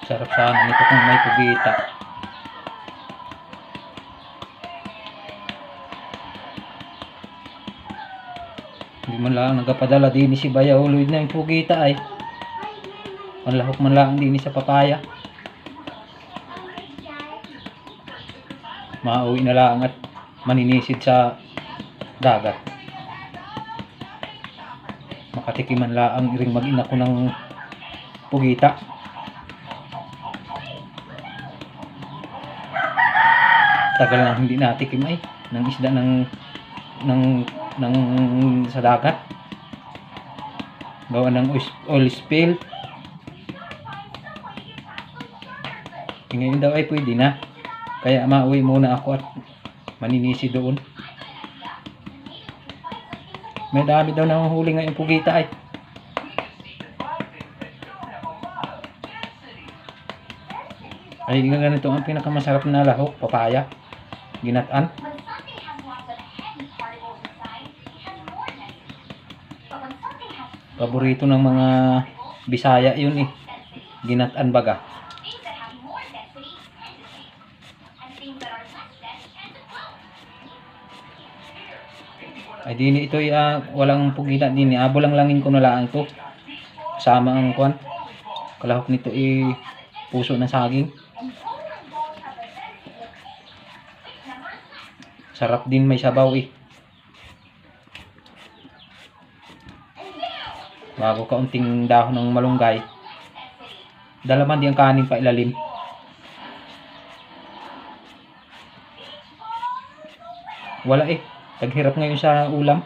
Sarap sana nito kung may pugita. Hindi man lang nagapadala din si Bayaw uloy na yung pugita ay. Manlahok man lang din sa papaya. Mauwi na lang at maninisid sa dagat. Makatikiman lang iring mag-ina ko ng pugita. Tagal na hindi natikim ay ng isda ng sa dagat. Gawa ng oil spill. Ngayon daw ay pwede na. Kaya mauwi muna ako at maninisi doon. May dami daw nang huli ngayon pugita ay. Ay ganito ang pinakamasarap na lahok, papaya, ginataan. Paborito ng mga Bisaya yun eh. Ginataan baga. Ay dini ito walang pugita dini. Abo lang langin ko na lang ito. Kasama ang kuan. Kalahok nito puso ng saging. Sarap din may sabaw eh. Bago kaunting dahon ng malunggay. Dalaman din ang kanin pa ilalim. Wala eh. Taghirap ngayon sa ulam.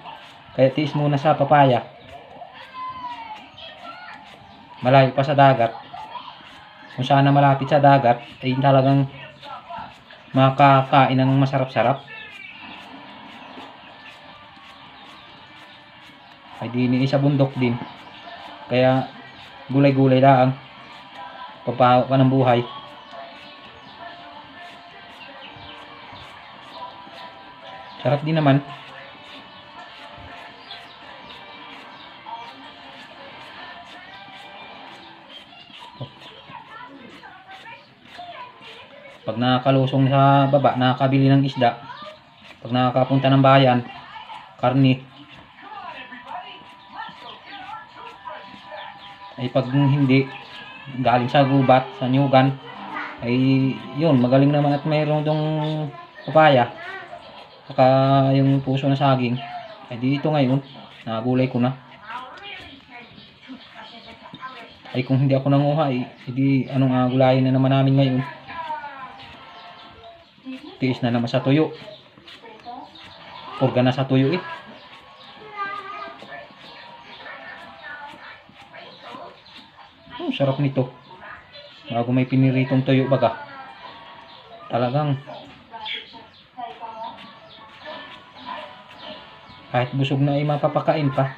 Kaya tiis muna sa papaya. Malayo pa sa dagat. Kung sana malapit sa dagat, ay talagang makakain ng masarap-sarap. Ay di sa bundok din. Kaya gulay-gulay lang. Papahaw ka ng buhay. Sarap din naman. Pag nakakalusong sa baba, nakakabili ng isda. Pag nakakapunta ng bayan, karni. Ay pag hindi, galing sa gubat, sa nyugan, ay yun, magaling naman at mayroon dong papaya. Saka yung puso ng saging. Ay dito ngayon, nagulay ko na. Ay kung hindi ako nanguha, hindi anong gulayin na naman namin ngayon. Tiis na naman sa tuyo. Purga na sa tuyo eh. Sarap nito. Bago may piniritong tuyo baga. Talagang kahit busog na ay mapapakain pa.